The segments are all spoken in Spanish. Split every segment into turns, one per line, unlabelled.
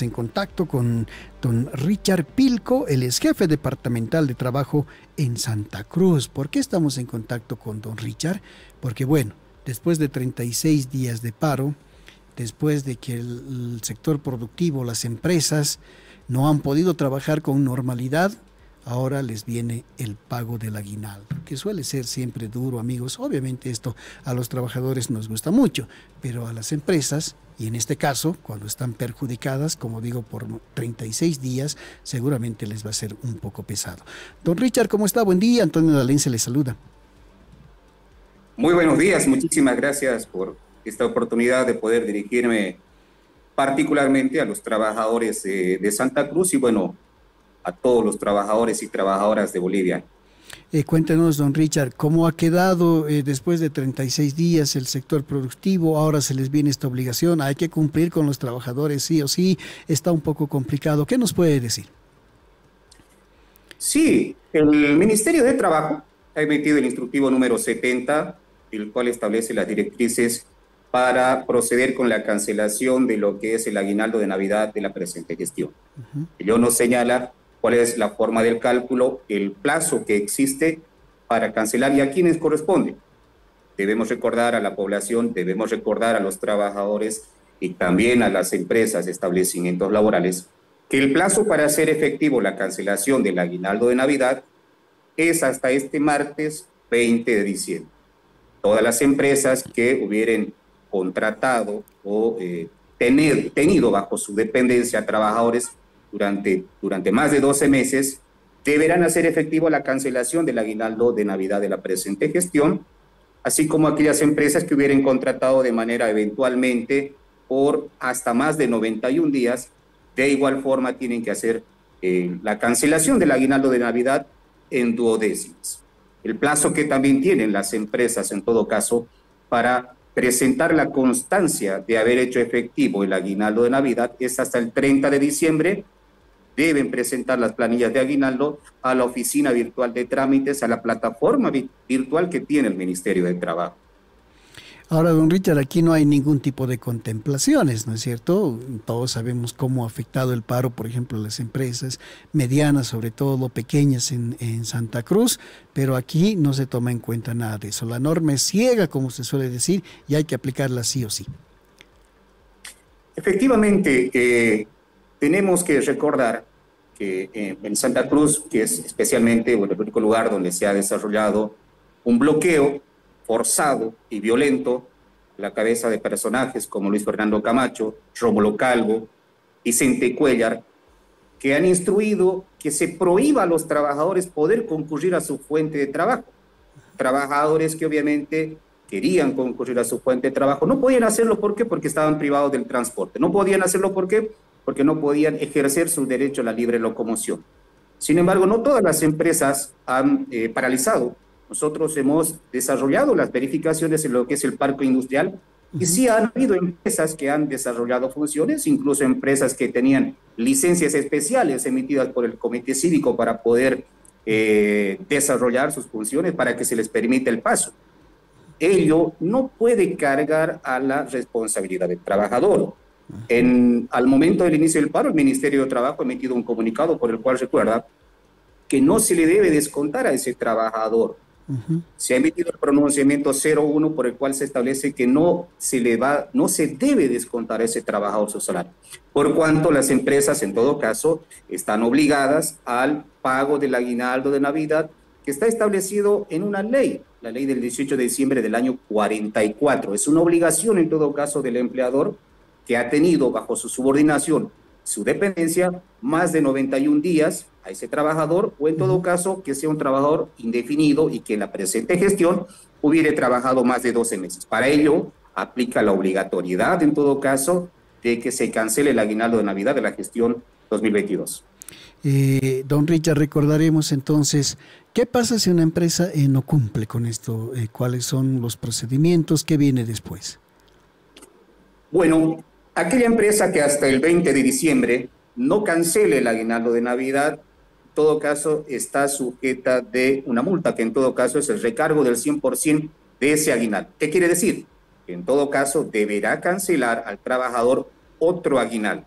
En contacto con don Richard Pilco, el ex jefe departamental de trabajo en Santa Cruz. ¿Por qué estamos en contacto con don Richard? Porque bueno, después de 36 días de paro, después de que el sector productivo, las empresas, no han podido trabajar con normalidad, ahora les viene el pago del aguinaldo, que suele ser siempre duro, amigos. Obviamente esto a los trabajadores nos gusta mucho, pero a las empresas, y en este caso, cuando están perjudicadas, como digo, por 36 días, seguramente les va a ser un poco pesado. Don Richard, ¿cómo está? Buen día. Antonio Dalense le saluda.
Muy buenos días, muchísimas gracias por esta oportunidad de poder dirigirme particularmente a los trabajadores de Santa Cruz y bueno, a todos los trabajadores y trabajadoras de Bolivia.
Cuéntenos, don Richard, ¿cómo ha quedado después de 36 días el sector productivo? Ahora se les viene esta obligación, hay que cumplir con los trabajadores sí o sí, está un poco complicado. ¿Qué nos puede decir?
Sí, el Ministerio de Trabajo ha emitido el instructivo número 70, el cual establece las directrices para proceder con la cancelación de lo que es el aguinaldo de Navidad de la presente gestión. Ello nos señala cuál es la forma del cálculo, el plazo que existe para cancelar y a quiénes corresponde. Debemos recordar a la población, debemos recordar a los trabajadores y también a las empresas, establecimientos laborales, que el plazo para hacer efectivo la cancelación del aguinaldo de Navidad es hasta este martes 20 de diciembre. Todas las empresas que hubieran contratado o tenido bajo su dependencia a trabajadores durante más de 12 meses, deberán hacer efectivo la cancelación del aguinaldo de Navidad de la presente gestión, así como aquellas empresas que hubieran contratado de manera eventualmente por hasta más de 91 días, de igual forma tienen que hacer la cancelación del aguinaldo de Navidad en duodécimas. El plazo que también tienen las empresas, en todo caso, para presentar la constancia de haber hecho efectivo el aguinaldo de Navidad es hasta el 30 de diciembre. Deben presentar las planillas de aguinaldo a la oficina virtual de trámites, a la plataforma virtual que tiene el Ministerio de Trabajo.
Ahora, don Richard, aquí no hay ningún tipo de contemplaciones, ¿no es cierto? Todos sabemos cómo ha afectado el paro, por ejemplo, las empresas medianas, sobre todo pequeñas en Santa Cruz, pero aquí no se toma en cuenta nada de eso. La norma es ciega, como se suele decir, y hay que aplicarla sí o sí.
Efectivamente, tenemos que recordar que en Santa Cruz, que es especialmente bueno, el único lugar donde se ha desarrollado un bloqueo forzado y violento a la cabeza de personajes como Luis Fernando Camacho, Rómulo Calvo, Vicente Cuellar, que han instruido que se prohíba a los trabajadores poder concurrir a su fuente de trabajo. Trabajadores que obviamente querían concurrir a su fuente de trabajo, no podían hacerlo, ¿por qué? Porque estaban privados del transporte. No podían hacerlo, ¿por qué? Porque no podían ejercer su derecho a la libre locomoción. Sin embargo, no todas las empresas han paralizado. Nosotros hemos desarrollado las verificaciones en lo que es el parque industrial y sí han habido empresas que han desarrollado funciones, incluso empresas que tenían licencias especiales emitidas por el Comité Cívico para poder desarrollar sus funciones para que se les permita el paso. Ello no puede cargar a la responsabilidad del trabajador. Al momento del inicio del paro, el Ministerio de Trabajo ha emitido un comunicado por el cual recuerda que no se le debe descontar a ese trabajador. Se ha emitido el pronunciamiento 01 por el cual se establece que no se debe descontar a ese trabajador su salario, por cuanto las empresas en todo caso están obligadas al pago del aguinaldo de Navidad que está establecido en una ley, la ley del 18 de diciembre del año 44. Es una obligación en todo caso del empleador que ha tenido bajo su subordinación, su dependencia, más de 91 días a ese trabajador, o en todo caso que sea un trabajador indefinido y que en la presente gestión hubiere trabajado más de 12 meses. Para ello, aplica la obligatoriedad, en todo caso, de que se cancele el aguinaldo de Navidad de la gestión 2022.
Don Richard, recordaremos entonces, ¿qué pasa si una empresa no cumple con esto? ¿Cuáles son los procedimientos? ¿Qué viene después?
Bueno, aquella empresa que hasta el 20 de diciembre no cancele el aguinaldo de Navidad, en todo caso está sujeta de una multa, que en todo caso es el recargo del 100% de ese aguinaldo. ¿Qué quiere decir? Que en todo caso deberá cancelar al trabajador otro aguinaldo.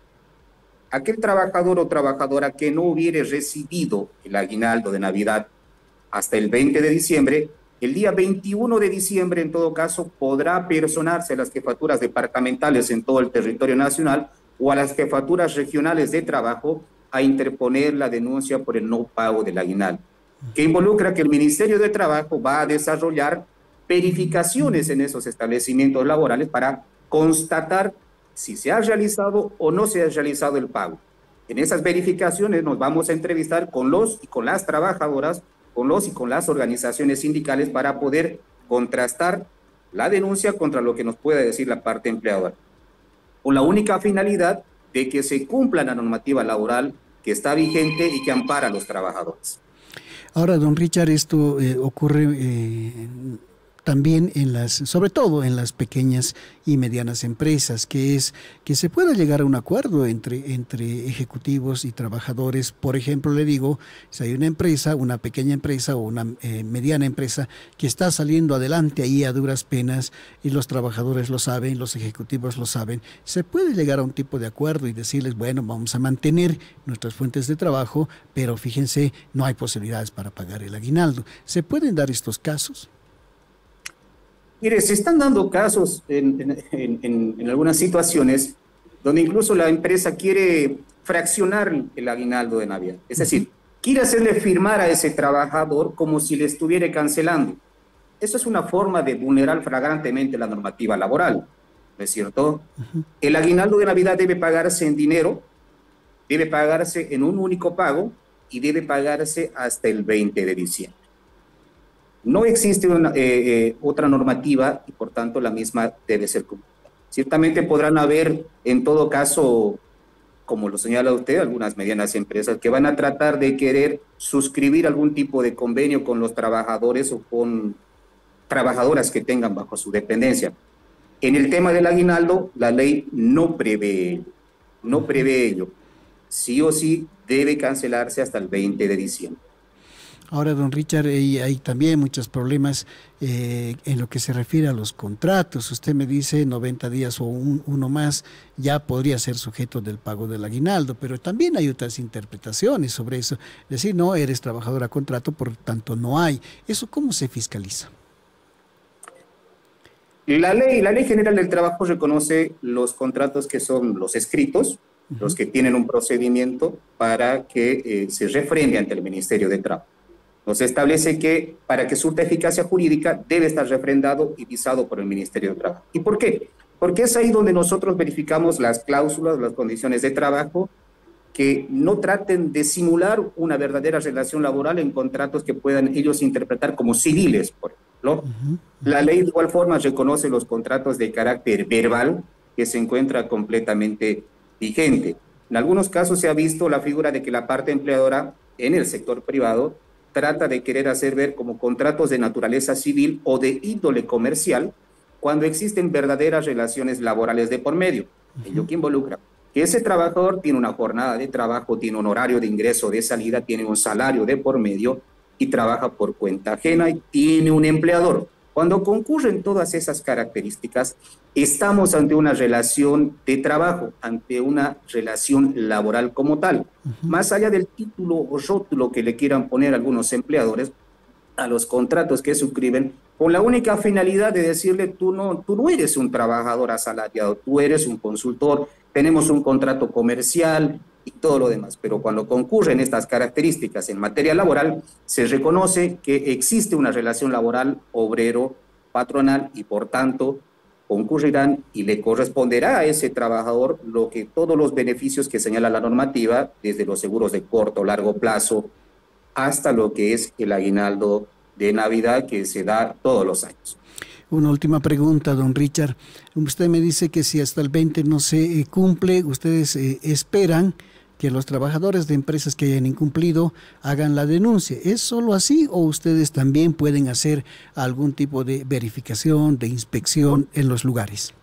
aquel trabajador o trabajadora que no hubiere recibido el aguinaldo de Navidad hasta el 20 de diciembre, el día 21 de diciembre, en todo caso, podrá personarse a las jefaturas departamentales en todo el territorio nacional o a las jefaturas regionales de trabajo a interponer la denuncia por el no pago del aguinaldo, que involucra que el Ministerio de Trabajo va a desarrollar verificaciones en esos establecimientos laborales para constatar si se ha realizado o no se ha realizado el pago. En esas verificaciones nos vamos a entrevistar con los y con las trabajadoras, con los y con las organizaciones sindicales para poder contrastar la denuncia contra lo que nos pueda decir la parte empleadora, con la única finalidad de que se cumpla la normativa laboral que está vigente y que ampara a los trabajadores.
Ahora, don Richard, esto ocurre también sobre todo en las pequeñas y medianas empresas, que es que se pueda llegar a un acuerdo entre ejecutivos y trabajadores. Por ejemplo, le digo, si hay una empresa, una pequeña empresa o una mediana empresa que está saliendo adelante ahí a duras penas y los trabajadores lo saben, los ejecutivos lo saben, se puede llegar a un tipo de acuerdo y decirles, bueno, vamos a mantener nuestras fuentes de trabajo, pero fíjense, no hay posibilidades para pagar el aguinaldo. ¿Se pueden dar estos casos?
Mire, se están dando casos en algunas situaciones donde incluso la empresa quiere fraccionar el aguinaldo de Navidad. Es decir, quiere hacerle firmar a ese trabajador como si le estuviera cancelando. Eso es una forma de vulnerar flagrantemente la normativa laboral, ¿no es cierto? El aguinaldo de Navidad debe pagarse en dinero, debe pagarse en un único pago y debe pagarse hasta el 20 de diciembre. No existe otra normativa y por tanto la misma debe ser cumplida. Ciertamente podrán haber, en todo caso, como lo señala usted, algunas medianas empresas que van a tratar de querer suscribir algún tipo de convenio con los trabajadores o con trabajadoras que tengan bajo su dependencia. En el tema del aguinaldo, la ley no prevé ello. Sí o sí debe cancelarse hasta el 20 de diciembre.
Ahora, don Richard, hay también muchos problemas en lo que se refiere a los contratos. Usted me dice 90 días o uno más ya podría ser sujeto del pago del aguinaldo, pero también hay otras interpretaciones sobre eso. Es decir, no eres trabajador a contrato, por tanto no hay. ¿Eso cómo se fiscaliza?
La ley general del trabajo reconoce los contratos que son los escritos, los que tienen un procedimiento para que se refrende ante el Ministerio de Trabajo. Nos establece que para que surta eficacia jurídica debe estar refrendado y visado por el Ministerio de Trabajo. ¿Y por qué? Porque es ahí donde nosotros verificamos las cláusulas, las condiciones de trabajo, que no traten de simular una verdadera relación laboral en contratos que puedan ellos interpretar como civiles, por ejemplo. La ley de igual forma reconoce los contratos de carácter verbal, que se encuentra completamente vigente. En algunos casos se ha visto la figura de que la parte empleadora en el sector privado trata de querer hacer ver como contratos de naturaleza civil o de índole comercial cuando existen verdaderas relaciones laborales de por medio. Ello que involucra que ese trabajador tiene una jornada de trabajo, tiene un horario de ingreso, de salida, tiene un salario de por medio y trabaja por cuenta ajena y tiene un empleador. Cuando concurren todas esas características, estamos ante una relación de trabajo, ante una relación laboral como tal. Más allá del título o rótulo que le quieran poner algunos empleadores a los contratos que suscriben, con la única finalidad de decirle, tú no eres un trabajador asalariado, tú eres un consultor, tenemos un contrato comercial y todo lo demás. Pero cuando concurren estas características en materia laboral, se reconoce que existe una relación laboral obrero-patronal y por tanto concurrirán y le corresponderá a ese trabajador todos los beneficios que señala la normativa, desde los seguros de corto o largo plazo hasta lo que es el aguinaldo de Navidad que se da todos los años.
Una última pregunta, don Richard. Usted me dice que si hasta el 20 no se cumple, ustedes esperan que los trabajadores de empresas que hayan incumplido hagan la denuncia. ¿Es solo así o ustedes también pueden hacer algún tipo de verificación, de inspección en los lugares?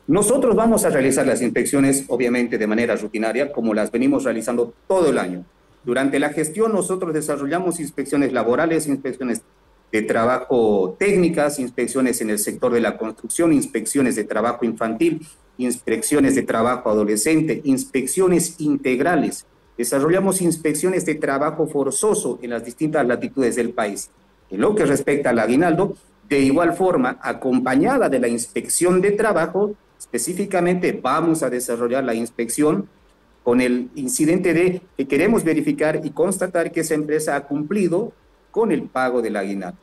Nosotros vamos a realizar las inspecciones, obviamente, de manera rutinaria, como las venimos realizando todo el año. Durante la gestión nosotros desarrollamos inspecciones laborales, inspecciones de trabajo técnicas, inspecciones en el sector de la construcción, inspecciones de trabajo infantil, inspecciones de trabajo adolescente, inspecciones integrales. Desarrollamos inspecciones de trabajo forzoso en las distintas latitudes del país. En lo que respecta al aguinaldo, de igual forma, acompañada de la inspección de trabajo, específicamente vamos a desarrollar la inspección con el incidente de que queremos verificar y constatar que esa empresa ha cumplido con el pago del aguinaldo.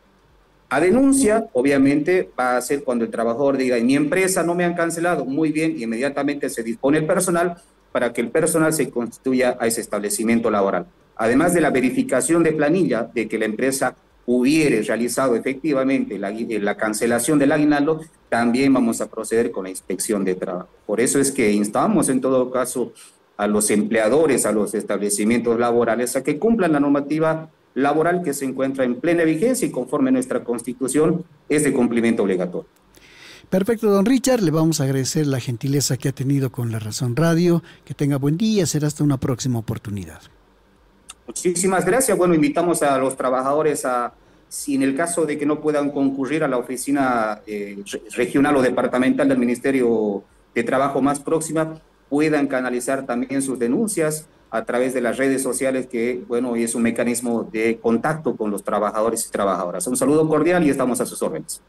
A denuncia, obviamente, va a ser cuando el trabajador diga, en mi empresa no me han cancelado, muy bien, inmediatamente se dispone el personal para que el personal se constituya a ese establecimiento laboral. Además de la verificación de planilla de que la empresa hubiere realizado efectivamente la cancelación del aguinaldo, también vamos a proceder con la inspección de trabajo. Por eso es que instamos en todo caso a los empleadores, a los establecimientos laborales, a que cumplan la normativa laboral que se encuentra en plena vigencia y conforme a nuestra Constitución es de cumplimiento obligatorio.
Perfecto, don Richard, le vamos a agradecer la gentileza que ha tenido con La Razón Radio. Que tenga buen día, será hasta una próxima oportunidad.
Muchísimas gracias. Bueno, invitamos a los trabajadores a, si en el caso de que no puedan concurrir a la oficina regional o departamental del Ministerio de Trabajo más próxima, puedan canalizar también sus denuncias a través de las redes sociales, que, bueno, es un mecanismo de contacto con los trabajadores y trabajadoras. Un saludo cordial y estamos a sus órdenes.